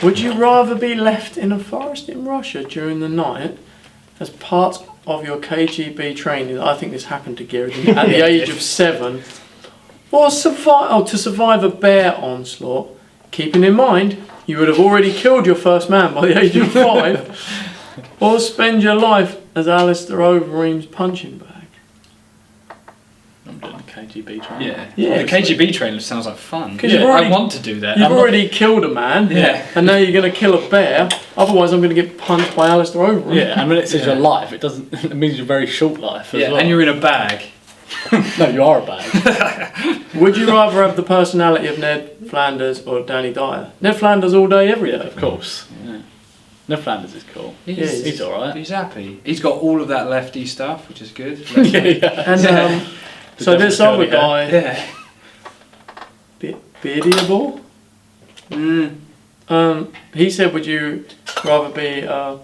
Would you rather be left in a forest in Russia during the night as part of your KGB training? I think this happened to Gary at the age of 7. Or to survive a bear onslaught, keeping in mind you would have already killed your first man by the age of 5. Or spend your life as Alistair Overeem's punching bag. I'm doing the KGB training. Yeah. The KGB training sounds like fun. I want to do that. You've already killed a man, and now you're going to kill a bear. Otherwise, I'm going to get punched by Alistair Overeem. Yeah, and when it says your life, it doesn't. It means your very short life as well. And you're in a bag. No, you are a bag. Would you rather have the personality of Ned Flanders or Danny Dyer? Ned Flanders all day, every day. Of course. Yeah. Ned Flanders is cool. He's alright. He's happy. He's got all of that lefty stuff, which is good. And so this other guy, Beardiable, he said, would you rather be a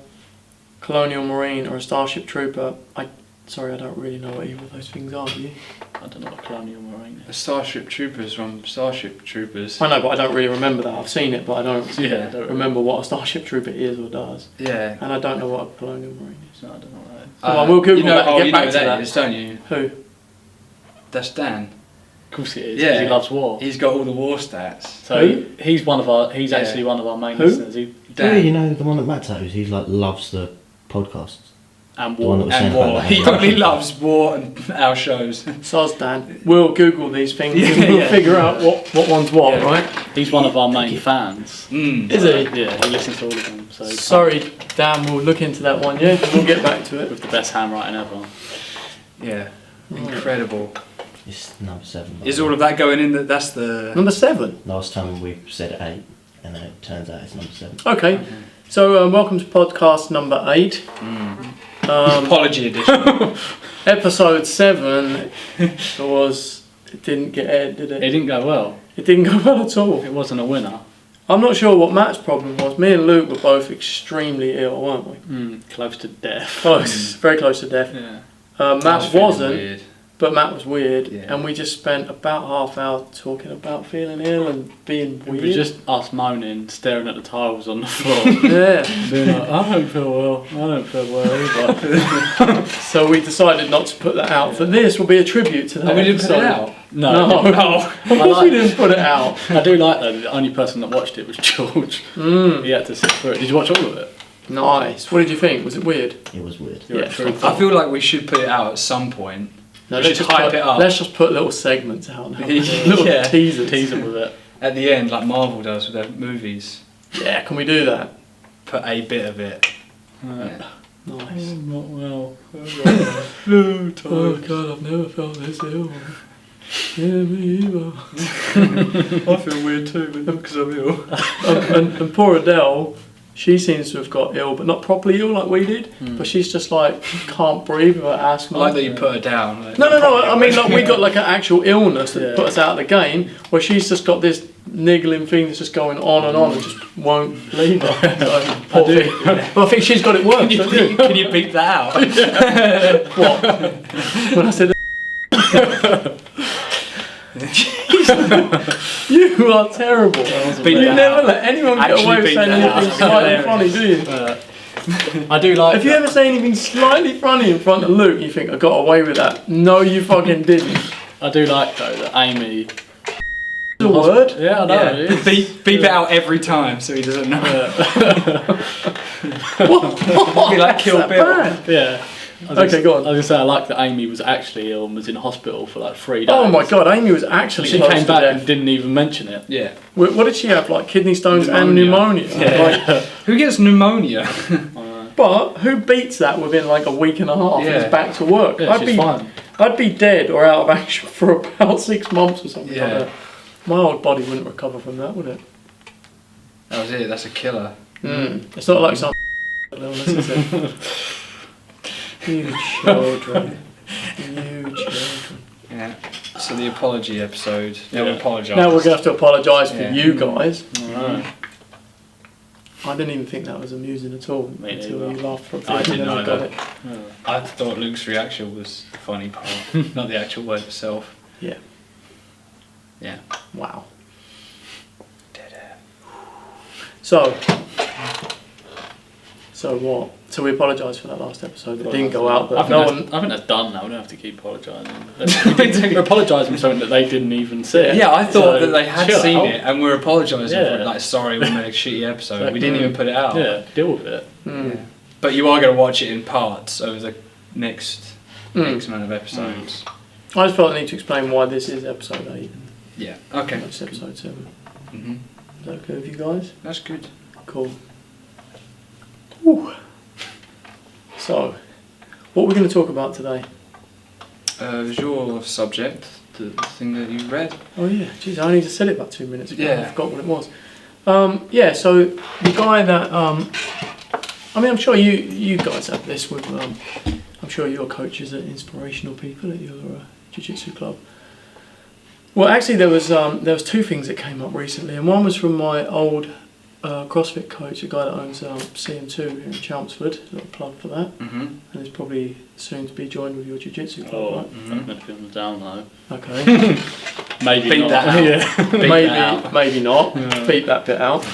colonial marine or a starship trooper? Sorry, I don't really know what either of those things are, do you? I don't know what colonial marine is. The Starship Troopers from Starship Troopers. I know, but I don't really remember that. I've seen it, but I don't remember what a starship trooper is or does. Yeah. And I don't know what a colonial marine is. No, I don't know what that is. Well, we'll Google that and get back to that. Is, don't you? Who? That's Dan. Of course it is. Yeah. He loves war. He's got all the war stats. So he's one of our. He's actually one of our main listeners. Yeah, you know the one that Matt knows. He loves the podcasts. And war. He only loves war and our shows. Soz Dan. We'll Google these things and we'll figure out what one's what, right? He's one of our main fans. Is he? Yeah, he listens to all of them. So sorry, Dan, we'll look into that one, yeah? We'll get back to it. With the best handwriting ever. Yeah. Incredible. It's number 7. Is all of that going in? That's the... Number 7? Last time we said 8, and then it turns out it's number 7. Okay. So welcome to podcast number 8. Apology edition. Episode 7 it didn't get aired, did it? It didn't go well. It didn't go well at all. It wasn't a winner. I'm not sure what Matt's problem was. Me and Luke were both extremely ill, weren't we? Close to death. Close, very close to death. Yeah. Matt wasn't, weird. but Matt was weird, Yeah. and we just spent about half hour talking about feeling ill and being weird. It was just us moaning, staring at the tiles on the floor. Yeah. Being like, I don't feel well. I don't feel well either. So we decided not to put that out. So this will be a tribute to that. And we didn't put it episode. out? No. Of course we didn't put it out. I do like that. The only person that watched it was George. He had to sit through it. Did you watch all of it? Nice. What did you think? Was it weird? It was weird. Yeah. I feel like we should put it out at some point. No, We let's should just hype it up. Let's just put little segments out now. Little Yeah. teasers. Tease them with it. At the end, like Marvel does with their movies. Yeah, can we do that? Put a bit of it. Nice. I'm not well. Oh God, I've never felt this ill. Yeah, me either. I feel weird too, because I'm ill. And poor Adele, she seems to have got ill, but not properly ill like we did. But she's just like can't breathe with her asthma. I like that you put her down. Like, No. I mean, like we got like an actual illness that put us out of the game, where she's just got this niggling thing that's just going on and just won't leave her. So, poor thing. But I think she's got it worse. Can you beep that out? What? When I said. You are terrible. You never let anyone get away with saying anything slightly funny, do you? I do like. If you ever say anything slightly funny in front of Luke, you think I got away with that. No, you fucking didn't. I do like though that Amy. The word? Yeah, I know. Yeah. It is. Beep it out every time so he doesn't know. What? Be like Kill Bill. Yeah. Okay, go on. I was going to say, I like that Amy was actually ill and was in hospital for like 3 days. Oh my God, Amy was actually She close came to back death. and didn't even mention it. Yeah. What did she have? Like kidney stones and pneumonia? Yeah. Like, Who gets pneumonia? but who beats that within like a week and a half and Yeah. is back to work? Yeah, she's fine. I'd be dead or out of action for about 6 months or something like that. My old body wouldn't recover from that, would it? That was it, that's a killer. It's not like some illness, is it? You children. You children. Yeah. So the apology episode. Now we apologise. Now we're going to have to apologise for Yeah. you guys. Alright. I didn't even think that was amusing at all Me until neither. you laughed for a bit I and didn't then I either. got it. I thought Luke's reaction was the funny part, not the actual word itself. Yeah. Yeah. Wow. So what? So we apologise for that last episode that Well, didn't go out, I but think that's done now. We don't have to keep apologising. We're apologising for something that they didn't even see. Yeah, I thought So, that they had chill seen out. it and we're apologising for Yeah. it. Like, sorry, we made a shitty episode. Exactly. We didn't even put it out. Yeah, deal with it. Mm. Yeah. But you are going to watch it in parts over the next X amount of episodes. I just felt I need to explain why this is episode 8 Yeah. Okay. and that's episode 7. hmm Is that okay with you guys? That's good. Cool. Whew. So, what we're going to talk about today? It was your subject, the thing that you read. Oh yeah, geez, I only just said it about 2 minutes ago. Yeah. I forgot what it was. Yeah, so the guy that I mean, I'm sure you guys have this with. I'm sure your coaches are inspirational people at your jiu-jitsu club. Well, actually, there was two things that came up recently, and one was from my old CrossFit coach, a guy that owns CM2 here in Chelmsford. A little plug for that, Mm-hmm. and is probably soon to be joined with your jiu-jitsu club, Oh, right? I'm going to put them down though. Okay. Maybe Beat not. that out. Yeah. maybe not. Yeah. Beat that bit out.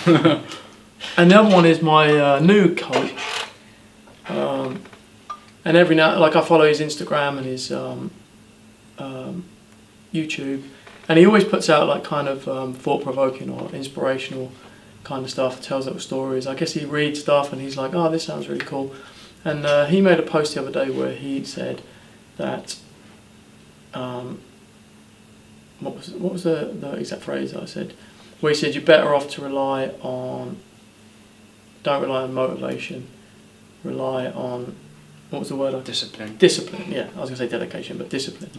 And the other one is my new coach. And every now, like I follow his Instagram and his YouTube, and he always puts out like kind of thought-provoking or inspirational kind of stuff. Tells little stories. I guess he reads stuff and he's like, "Oh, this sounds really cool." And he made a post the other day where he said that. What was the exact phrase I said? Where he said you're better off to don't rely on motivation, rely on, what was the word? Discipline. Discipline, yeah. I was going to say dedication, but discipline.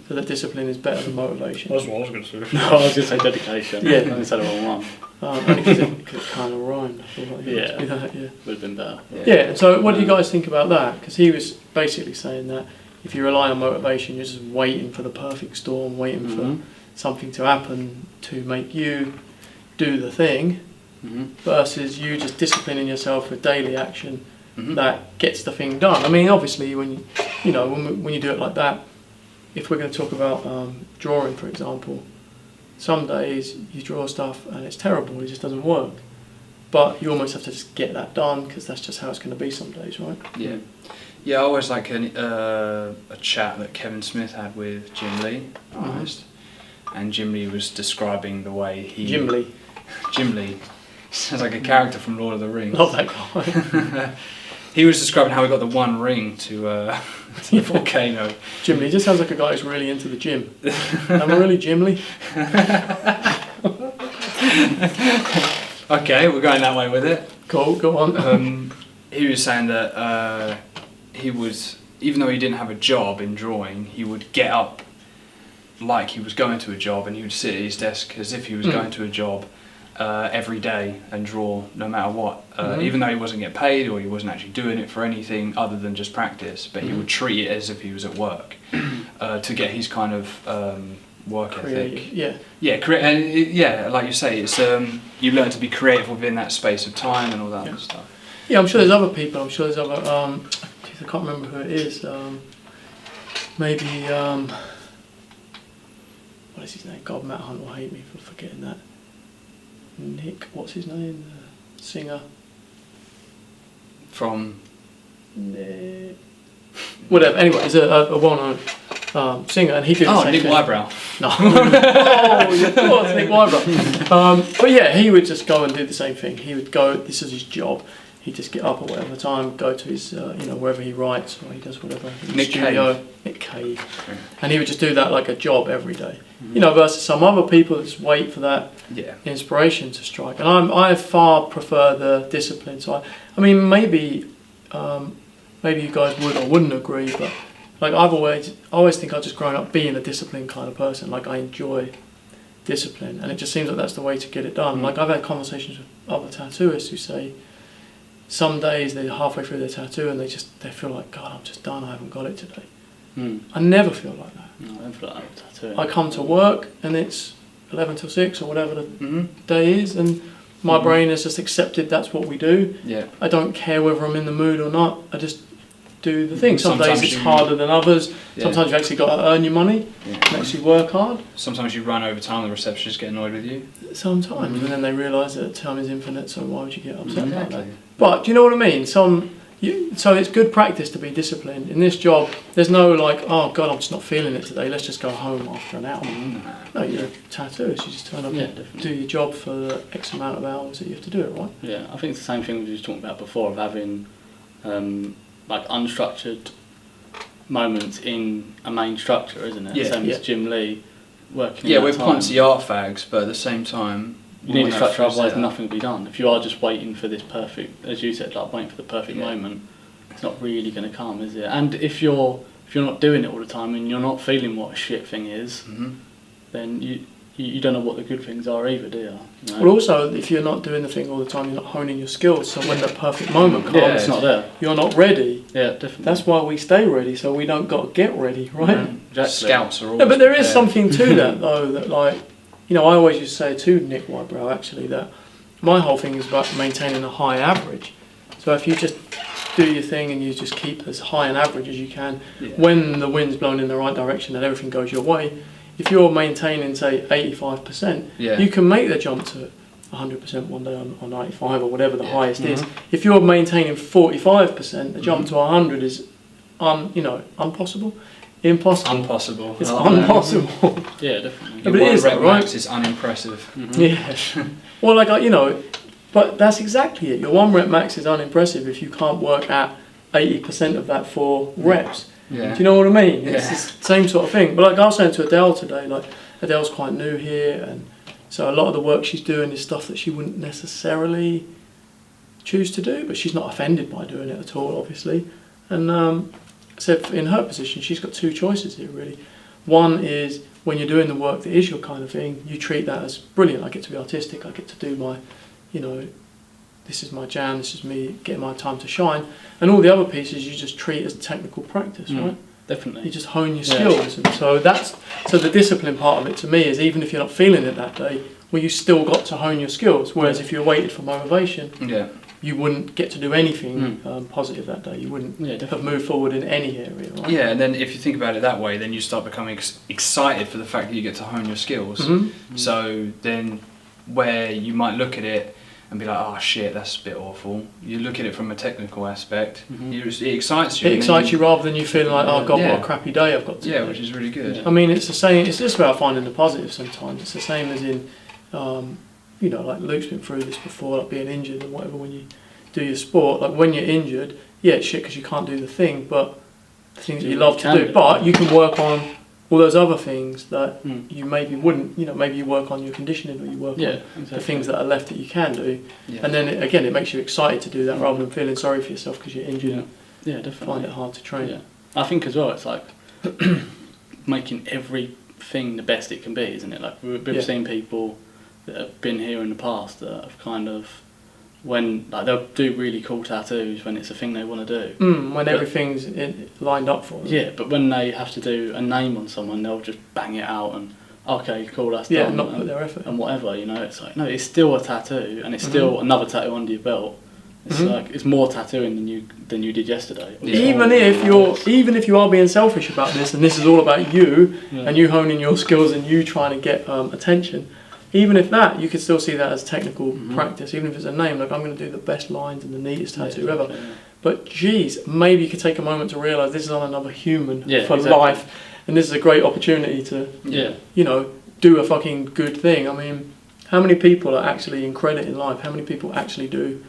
So that discipline is better than motivation. That's what I was going to say. No, I was going to say dedication. Yeah. I said the wrong one. Only because it kind of rhymed. I feel like it Yeah. must be that, yeah. Would have been better. Yeah, so what do you guys think about that? Because he was basically saying that if you rely on motivation, you're just waiting for the perfect storm, waiting for something to happen to make you do the thing, versus you just disciplining yourself with daily action that gets the thing done. I mean, obviously, when you do it like that, if we're going to talk about drawing, for example, some days you draw stuff and it's terrible, it just doesn't work. But you almost have to just get that done because that's just how it's going to be some days, right? Yeah. Yeah, I always like a chat that Kevin Smith had with Jim Lee, artist, and Jim Lee was describing the way he... Jim Lee. Jim Lee. Sounds like a character from Lord of the Rings. Love that guy. He was describing how he got the one ring to the volcano. Jim Lee just sounds like a guy who's really into the gym. Am I really Jim Lee? Okay, we're going that way with it. Cool, go on. He was saying that he would, even though he didn't have a job in drawing, he would get up like he was going to a job, and he would sit at his desk as if he was going to a job every day and draw no matter what, even though he wasn't getting paid or he wasn't actually doing it for anything other than just practice, but he would treat it as if he was at work to get his kind of work ethic. Yeah. Yeah, like you say, it's you learn to be creative within that space of time and all that other stuff. Yeah, I'm sure there's other people. I'm sure there's other. I can't remember who it is. Maybe. What is his name? God, Matt Hunt will hate me for forgetting that. Nick, what's his name? The singer. From Nick. Whatever. Anyway, he's a well-known singer, and he did the same Nick thing. Wybrow. No. Oh, of course, Nick Wybrow. But yeah, he would just go and do the same thing. He would go. This is his job. He'd just get up at whatever time, go to his, wherever he writes or he does whatever. Nick Cave. Nick Cave. And he would just do that like a job every day. Versus some other people that just wait for that inspiration to strike. And I far prefer the discipline. So I mean, maybe you guys would or wouldn't agree, but like I always think I've just grown up being a disciplined kind of person. Like I enjoy discipline, and it just seems like that's the way to get it done. Like I've had conversations with other tattooists who say, some days they're halfway through their tattoo and they feel like, God, I'm just done, I haven't got it today. I never feel like that. No, I don't feel like that with tattooing. I come to work and it's 11 till 6 or whatever the day is, and my brain has just accepted that's what we do. Yeah. I don't care whether I'm in the mood or not. I just do the thing. Some days it's harder than others. Sometimes you've actually got to earn your money and actually work hard. Sometimes you run over time, the receptionists get annoyed with you. Sometimes, and then they realise that time is infinite, so why would you get upset about that? But do you know what I mean? So it's good practice to be disciplined. In this job, there's no like, oh God, I'm just not feeling it today, let's just go home after an hour. No, you're a tattooist, you just turn up and do your job for the X amount of hours that you have to do it, right? Yeah, I think it's the same thing we were talking about before, of having like unstructured moments in a main structure, isn't it? Yeah. Same as Jim Lee working. Yeah, we're poncy art fags, but at the same time, you need a structure, otherwise nothing will be done. If you are just waiting for this perfect, as you said, like waiting for the perfect moment, it's not really going to come, is it? And if you're not doing it all the time and you're not feeling what a shit thing is, then you don't know what the good things are either, do you? Well, also, if you're not doing the thing all the time, you're not honing your skills. So when the perfect moment comes, it's not there. You're not ready. Yeah, definitely. That's why we stay ready, so we don't got to get ready, right? Exactly. Scouts are always but there is something to that, though, that like, I always used to say to Nick Whitebrow, actually, that my whole thing is about maintaining a high average. So if you just do your thing and you just keep as high an average as you can, when the wind's blowing in the right direction and everything goes your way, if you're maintaining, say, 85%, you can make the jump to 100% one day on 95 or whatever the highest is. If you're maintaining 45%, the jump to 100 is, impossible. Impossible. It's impossible. Yeah, definitely. But it is, rep right? max is unimpressive. Yeah. Well, but that's exactly it. Your 1 rep max is unimpressive if you can't work at 80% of that 4 reps. Yeah. Do you know what I mean? Yeah. It's the same sort of thing. But like I was saying to Adele today, like Adele's quite new here, and so a lot of the work she's doing is stuff that she wouldn't necessarily choose to do, but she's not offended by doing it at all, obviously. And so in her position, she's got 2 choices here, really. One is when you're doing the work that is your kind of thing, you treat that as brilliant. I get to be artistic. I get to do my, this is my jam. This is me getting my time to shine. And all the other pieces you just treat as technical practice, right? Definitely. You just hone your skills. And so the discipline part of it to me is, even if you're not feeling it that day, well, you still got to hone your skills. Whereas if you waited for motivation, you wouldn't get to do anything positive that day. You wouldn't have moved forward in any area. Right? Yeah, and then if you think about it that way, then you start becoming excited for the fact that you get to hone your skills. So then where you might look at it and be like, oh shit, that's a bit awful. You look at it from a technical aspect, it excites you. It excites you rather than you feeling like, oh God, what a crappy day I've got today. Yeah, which is really good. I mean, it's the same, it's just about finding the positive sometimes. It's the same as in, like Luke's been through this before, like being injured and whatever, when you do your sport, like when you're injured, it's shit because you can't do the thing, but the things that you love to do. But you can work on all those other things that you maybe wouldn't, maybe you work on your conditioning, or you work on the things that are left that you can do. And then it makes you excited to do that rather than feeling sorry for yourself because you're injured. Yeah, definitely. Find it hard to train. Yeah. I think as well, it's like making everything the best it can be, isn't it? Like we've seen people that have been here in the past that have kind of, when like they'll do really cool tattoos when it's a thing they want to do. When everything's lined up for them. Yeah, but when they have to do a name on someone, they'll just bang it out and okay, cool, that's done. Not put their effort and whatever. It's like, no, it's still a tattoo, and it's still another tattoo under your belt. It's like it's more tattooing than you did yesterday. Even if you are being selfish about this, and this is all about you and you honing your skills and you trying to get attention. Even if that, you could still see that as technical practice. Even if it's a name, like I'm going to do the best lines and the neatest tattoo ever. Yeah. But geez, maybe you could take a moment to realise this is on another human for life, and this is a great opportunity to, do a fucking good thing. I mean, how many people are actually in credit in life? How many people actually do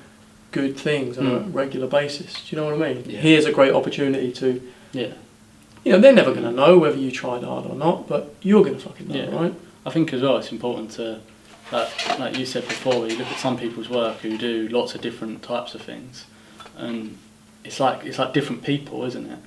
good things on a regular basis? Do you know what I mean? Yeah. Here's a great opportunity to, they're never going to know whether you tried hard or not, but you're going to fucking know, right? I think as well it's important to, like you said before, you look at some people's work who do lots of different types of things, and it's like different people, isn't it?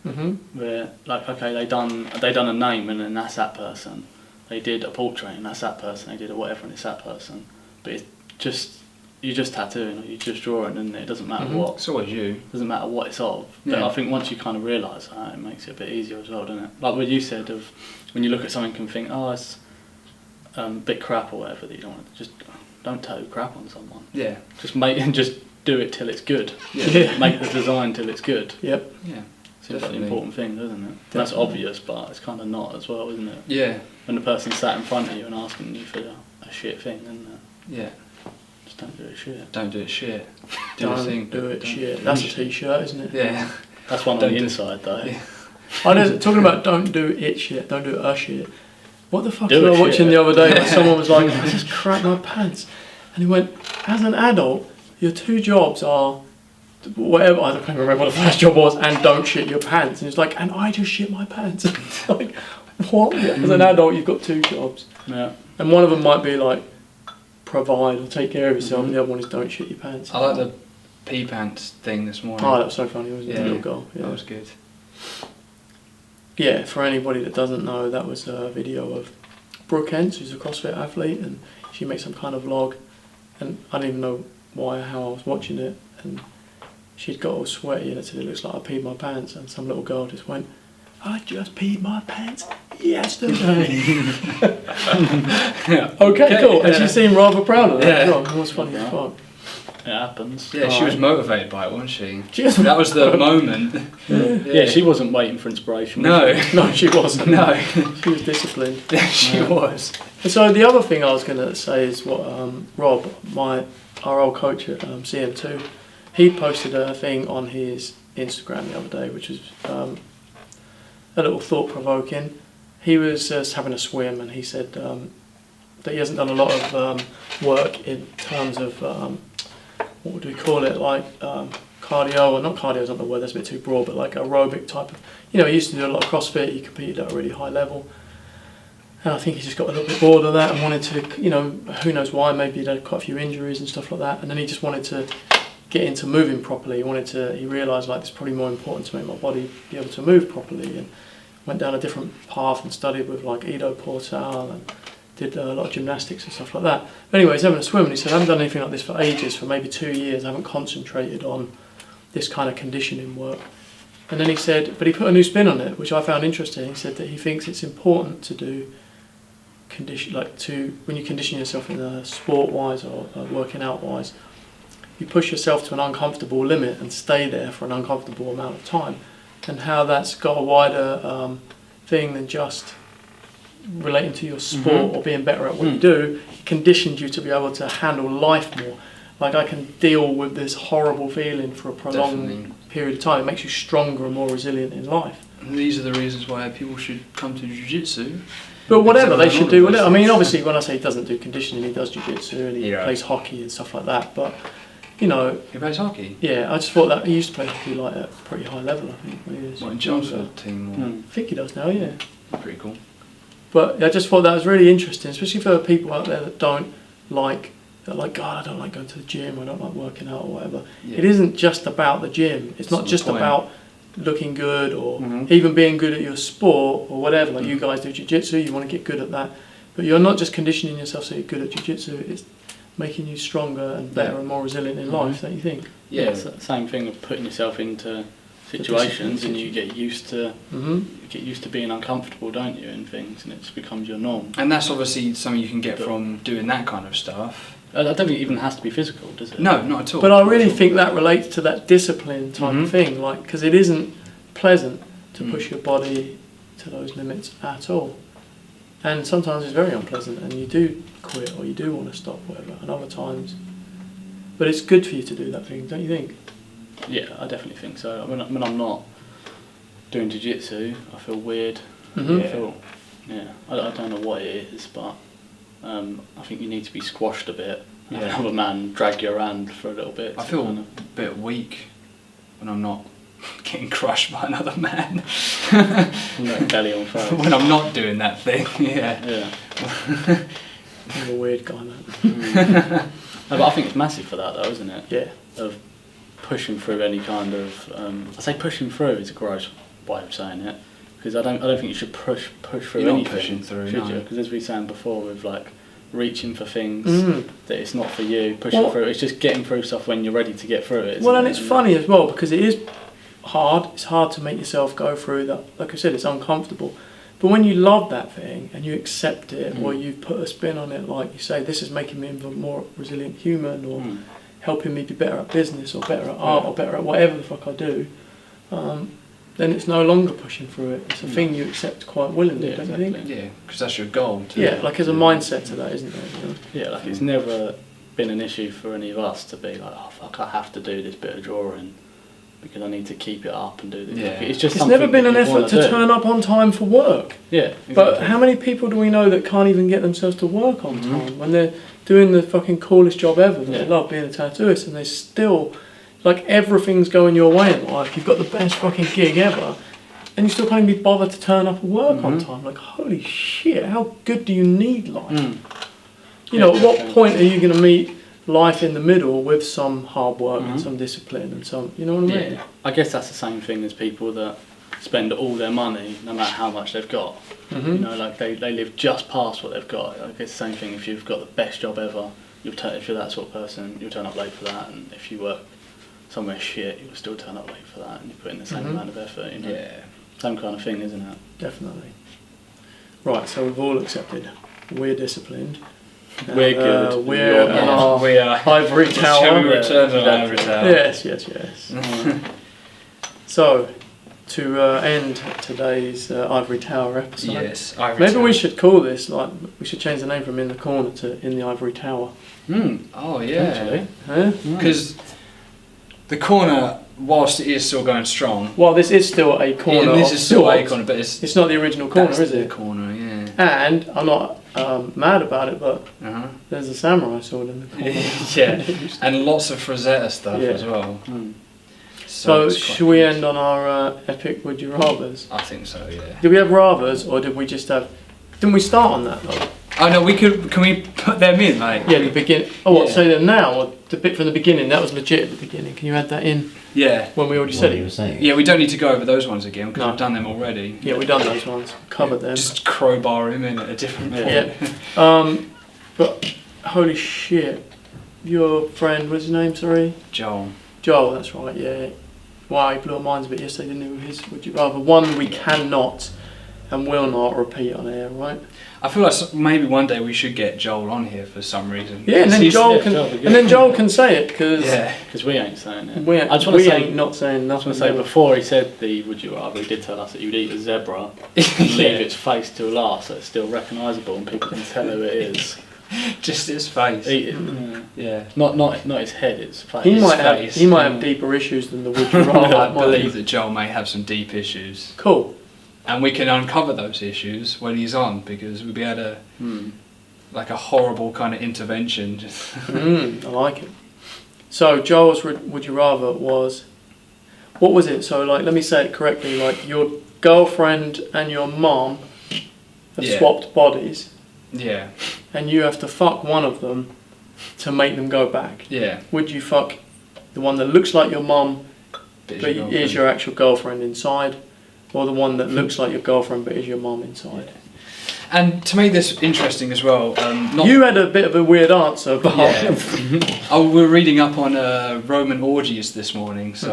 Where like, okay, they done a name and then that's that person. They did a portrait and that's that person. They did a whatever and it's that person. But it's just, you're just tattooing or you're just drawing, and it doesn't matter what. It's always you. It doesn't matter what it's of. But I think once you kind of realise that, it makes it a bit easier as well, doesn't it? Like what you said of when you look at something and think, oh, it's a bit crap or whatever, that you don't want to, just don't tattoo crap on someone. Yeah. Just do it till it's good. Yeah. Make the design till it's good. Yep. Yeah. It's an Definitely. important thing, isn't it? That's obvious, but it's kind of not as well, isn't it? Yeah. When the person's sat in front of you and asking you for a shit thing, isn't it? Yeah. Just don't do it shit. Don't do it shit. Do the Don't thing. do it Don't- shit. That's a t-shirt, isn't it? Yeah. That's one on Don't the do- inside though. Yeah. Talking about don't do it shit, don't do a shit. What the fuck Do was I it watching shit. the other day where someone was like, I just crapped my pants. And he went, as an adult, your two jobs are whatever, I can't remember what the first job was, and don't shit your pants. And it's like, and I just shit my pants. It's like, what? As an adult, you've got two jobs. Yeah. And one of them might be like, provide or take care of yourself, and the other one is don't shit your pants. I like the pee pants thing this morning. Oh, that was so funny, wasn't it? Yeah. The little girl. Yeah. That was good. Yeah, for anybody that doesn't know, that was a video of Brooke Hens, who's a CrossFit athlete, and she makes some kind of vlog, and I didn't even know why or how I was watching it, and she'd got all sweaty and it said it looks like I peed my pants, and some little girl just went, I just peed my pants yesterday. Okay, cool. And she seemed rather proud of that as well. It was funny as fuck. It happens. Yeah, she was motivated by it, wasn't she? She was- That was the moment. Yeah, she wasn't waiting for inspiration. No. was she? No, she wasn't. No. She was disciplined. Yeah, she was. And so the other thing I was going to say is what Rob, our old coach at CM2, he posted a thing on his Instagram the other day, which was a little thought-provoking. He was just having a swim, and he said that he hasn't done a lot of work in terms of what would we call it, like cardio, or not cardio is not the word, that's a bit too broad, but like aerobic type of, he used to do a lot of CrossFit, he competed at a really high level, and I think he just got a little bit bored of that and wanted to, who knows why, maybe he'd had quite a few injuries and stuff like that, and then he just wanted to get into moving properly. He realised like it's probably more important to make my body be able to move properly, and went down a different path and studied with like Ido Portal and did a lot of gymnastics and stuff like that. But anyway, he's having a swim and he said, I haven't done anything like this for ages, for maybe 2 years. I haven't concentrated on this kind of conditioning work. And then he said, but he put a new spin on it, which I found interesting. He said that he thinks it's important to do when you condition yourself in a sport-wise or working out-wise, you push yourself to an uncomfortable limit and stay there for an uncomfortable amount of time, and how that's got a wider thing than just relating to your sport or being better at what you do. It conditioned you to be able to handle life more. Like, I can deal with this horrible feeling for a prolonged period of time. It makes you stronger and more resilient in life. And these are the reasons why people should come to jiu-jitsu. But whatever, they Except should all do of whatever. I those mean, things. obviously, when I say he doesn't do conditioning, he does jiu-jitsu and he Yeah. plays hockey and stuff like that. But, He plays hockey. yeah, I just thought that he used to play hockey like at a pretty high level, I think. When he was What, in younger. Chelmsford team? Or? Mm. I think he does now, yeah. Pretty cool. But I just thought that was really interesting, especially for people out there that don't like, God, I don't like going to the gym, I don't like working out or whatever. Yeah. It isn't just about the gym. It's not not the just point. about looking good or Mhm. even being good at your sport or whatever. Like you guys do jiu-jitsu, you want to get good at that. But you're not just conditioning yourself so you're good at jiu-jitsu, it's making you stronger and better and more resilient in life, don't you think? Yeah, it's the same thing of putting yourself into situations and you get used to being uncomfortable, don't you, in things, and it just becomes your norm. And that's obviously something you can get from doing that kind of stuff. I don't think it even has to be physical, does it? No, not at all. But I really think that relates to that discipline type of thing, like, because it isn't pleasant to push your body to those limits at all. And sometimes it's very unpleasant and you do quit or you do want to stop, whatever, and other times. But it's good for you to do that thing, don't you think? Yeah, I definitely think so. When I'm not doing jiu-jitsu, I feel weird. Mhm. I don't know what it is, but I think you need to be squashed a bit. Have Yeah. another man drag you around for a little bit. I feel a bit weak when I'm not getting crushed by another man. belly on fire. When I'm not doing that thing, yeah. Yeah. I'm a weird guy, man. No, but I think it's massive for that, though, isn't it? Yeah. Of pushing through any kind of. I say pushing through is a gross way of saying it, because I don't think you should push through You're not anything. pushing through, should no. you? Because as we were saying before, with like reaching for things Mm. that it's not for you, pushing Well- through. It's just getting through stuff when you're ready to get through it. Well, isn't and it? it's funny as well because it is hard. It's hard to make yourself go through that. Like I said, it's uncomfortable. But when you love that thing and you accept it, or you put a spin on it, like you say, this is making me a more resilient human, or helping me be better at business, or better at art, or better at whatever the fuck I do, then then it's no longer pushing through it. It's a thing you accept quite willingly, Yeah, don't you think? Yeah, because that's your goal. Yeah, like there's a mindset to that, isn't there? You know? Yeah, like it's never been an issue for any of us to be like, oh fuck, I have to do this bit of drawing because I need to keep it up and do this. Yeah. Like, it's just It's never something been an that you effort wanna to do. turn up on time for work. Yeah, exactly. But how many people do we know that can't even get themselves to work on time when they're doing the fucking coolest job ever? They Yeah. love being a tattooist and they still, like everything's going your way in life. You've got the best fucking gig ever and you still can't even be bothered to turn up and work on time. Like, holy shit, how good do you need life? Mm. You know, Yeah, at what definitely. point are you going to meet life in the middle with some hard work and some discipline and some, you know what I mean? Yeah, I guess that's the same thing as people that spend all their money, no matter how much they've got. You know, like they live just past what they've got. Like it's the same thing if you've got the best job ever. If you're that sort of person, you'll turn up late for that. And if you work somewhere shit, you'll still turn up late for that. And you put in the same amount of effort. You know? Yeah. Same kind of thing, isn't it? Definitely. Right, so we've all accepted. We're disciplined. We're good. We're You're on not. our We are. ivory Shall we tower. return to our ivory tower? Yes, yes, yes. So, to end today's ivory tower episode, Yes. Ivory maybe tower. we should call this, like, we should change the name from In the Corner to In the Ivory Tower. Oh yeah. Actually. Huh? Because the corner, whilst it is still going strong, Well, this is still a corner. this of is still a sorts. corner, but it's It's not the original corner, that's is the it? corner, yeah. And I'm not mad about it, but Uh-huh. there's a samurai sword in the corner. Yeah, and lots of Frazetta stuff Yeah. as well. So, it's quite should we good. end on our epic would you rathers? I think so, yeah. Did we have rathers, or did we just have? Didn't we start on that though? Oh no, can we put them in, like? Yeah, the beginning. Oh, what? Yeah. Say them now, or the bit from the beginning? That was legit at the beginning. Can you add that in Yeah. when we already What said you were it? saying. Yeah, we don't need to go over those ones again, because No. we've done them already. Yeah, we done those ones. Covered them. Just crowbar him in at a different point. Yeah. But holy shit, your friend, what's his name? Sorry, Joel. Joel. That's right. Yeah. Wow, he blew our minds a bit yesterday, didn't he? With his would you rather one we cannot and will not repeat on air, right? I feel like maybe one day we should get Joel on here for some reason. Yeah, and then He's- Joel yeah, can, Joel would be and then good. Joel can say it because Yeah. Because we ain't saying it. we I just want to say, ain't not saying I nothing. just want to say before he said the would you rather, he did tell us that you'd eat a zebra and leave its face till last so it's still recognisable and people can tell who it is. Just his face. Eat it. Yeah. Not his head, its face. He His might have face. deeper issues than the would you rather. I mightn't believe he? that Joel may have some deep issues. Cool. And we can uncover those issues when he's on, because we'll be able to, Hmm. like a horrible kind of intervention. Just I like it. So Joel's would you rather was, what was it? So like, let me say it correctly. Like your girlfriend and your mom have Yeah. swapped bodies, yeah. and you have to fuck one of them to make them go back. Yeah. Would you fuck the one that looks like your mum Bit but of is your actual girlfriend inside, or the one that looks like your girlfriend but is your mum inside? And to make this interesting as well, not You had a bit of a weird answer, but Yeah. Oh, we were reading up on Roman orgies this morning, so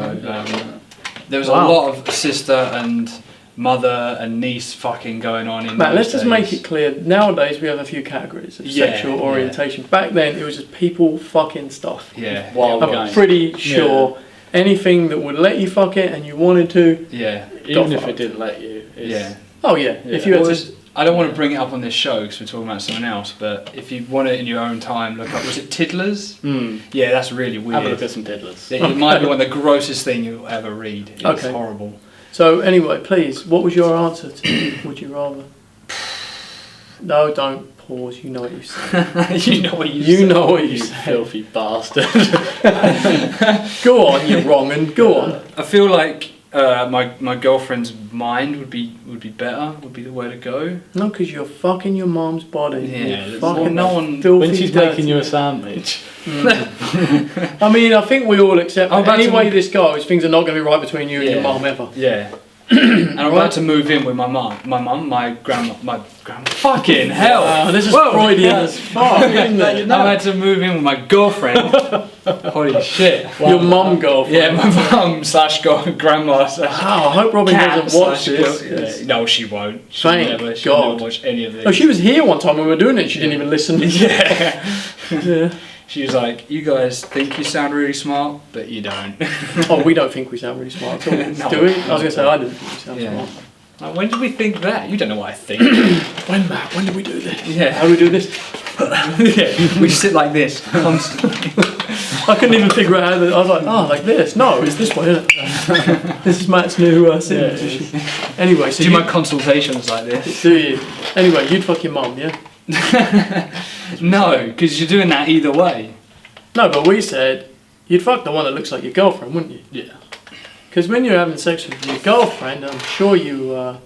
there was Wow. a lot of sister and mother and niece fucking going on in Matt, those let's just days. make it clear. Nowadays we have a few categories of Yeah, sexual yeah. orientation. Back then it was just people fucking stuff. Yeah. Wild I'm game. pretty sure anything that would let you fuck it and you wanted to. Yeah. Even Got if fucked. it didn't let you. It's, Yeah. Oh yeah, Yeah. if you had Well, to. I don't want to bring it up on this show because we're talking about someone else, but if you want it in your own time, look up, was it Tiddlers? Yeah, that's really weird. Have a look at some diddlers. It might be one of the grossest thing you'll ever read. It's Okay. horrible. So anyway, please, what was your answer to would you rather? No, don't pause. You know what you said. You know what You said. know what you You said. filthy bastard. Go on, you wrong and go on. I feel like my girlfriend's mind would be better. Would be the way to go. No, because you're fucking your mom's body. Yeah, You that's- fucking well, no one- filthy When she's dirty. making you a sandwich. I mean, I think we all accept I'm that about any to- way this goes, things are not going to be right between you and your Yeah. mum ever. Yeah. And I'm about to move in with my mum, my grandma. Fucking hell! Wow, this is Whoa. Freudian as fuck, isn't I'm it? about to move in with my girlfriend. Holy shit! Your mum girlfriend. Yeah, my mum slash grandma slash Oh, I hope Robin cat doesn't watch slash this. girl- yeah. No, she won't. Thank She'll God. never watch any of this. Oh, she was here one time when we were doing it. She didn't even listen. Yeah. Yeah. She was like, "You guys think you sound really smart, but you don't." Oh, we don't think we sound really smart at all. No. Do we? I was going to say, I didn't think we sound Yeah. smart. Like, when did we think that? You don't know what I think. When, Matt? When did we do this? Yeah. How do we do this? Yeah, we sit like this constantly. I couldn't even figure out how to... I was like, like this. No, it's this way, isn't it? This is Matt's new sitting position. Anyway, so Do my consultations like this. Do you? Anyway, you'd fuck your mum, yeah? No, because you're doing that either way. No, but we said you'd fuck the one that looks like your girlfriend, wouldn't you? Yeah. Because when you're having sex with your girlfriend, I'm sure you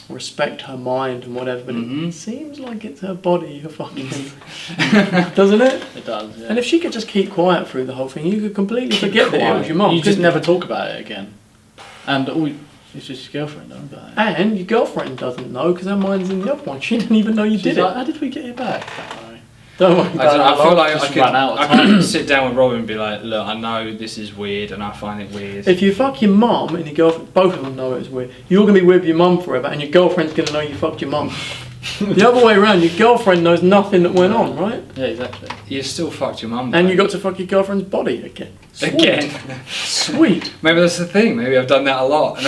respect her mind and whatever, but Mhm. it seems like it's her body you're fucking. Doesn't it? It does, yeah. And if she could just keep quiet through the whole thing, you could completely forget that it was your mum. You just couldn't never talk about it again. And it's just your girlfriend, don't about it. And your girlfriend doesn't know because her mind's in the other one. She didn't even know you She's did like, it. how did we get it back? Don't worry I about it. feel like Just ran out of I could sit down with Robin and be like, "Look, I know this is weird, and I find it weird." If you fuck your mum and your girlfriend, both of them know it's weird. You're going to be with your mum forever and your girlfriend's going to know you fucked your mum. The other way around, your girlfriend knows nothing that went on, right? Yeah, exactly. You still fucked your mum. And though. you got to fuck your girlfriend's body again. Sweet. Again. Sweet. Maybe that's the thing. Maybe I've done that a lot.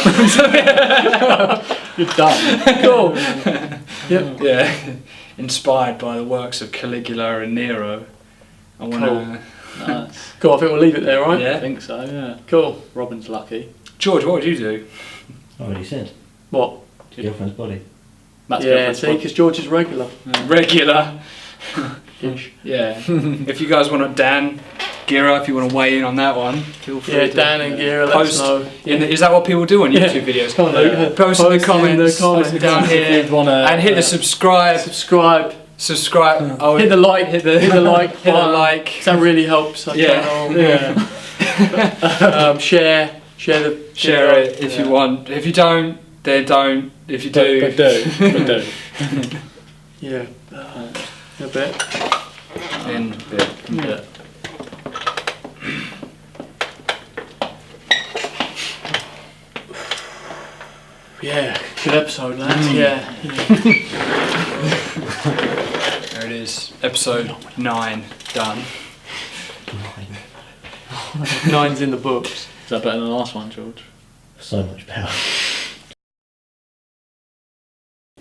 You're done. Cool. Yep. Yeah. Inspired by the works of Caligula and Nero. I want to. Nice. Cool, I think we'll leave it there, right? Yeah. I think so, yeah. Cool. Robin's lucky. George, what would you do? I already said. What? Girlfriend's body. Matt's Yeah, girlfriend's see, because George is regular. Regular. Ish. Yeah. If you guys want to, Dan, Gira, if you want to weigh in on that one, feel free. Yeah, to Dan and Gira, let us post. know. Is that what people do on Yeah. YouTube videos? Come on, Luke. Post in the comments, comments. down here, If you wanna, and hit the subscribe. Subscribe. Oh, Hit the like. Hit the like. hit the button. like. 'Cause that really helps. Our Yeah. channel. yeah. Share Share it if you want. If you don't, then don't. If you do, But do. Yeah. A bit. then Yeah. Yeah. Good episode, lads. Yeah. there it is. Episode 9 done. 9's in the books. Is that better than the last one, George? So much better.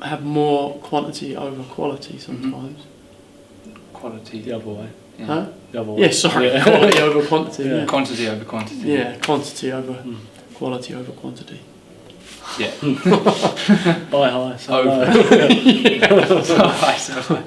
Have more quantity over quality sometimes. Quality. The other way. Yeah. Huh? The other way. Yeah, sorry. Yeah. Quality over quantity. Yeah. Yeah. Quantity over quantity. Yeah, quantity over quality over quantity. Yeah. Buy high, sell Over. low. Right, so-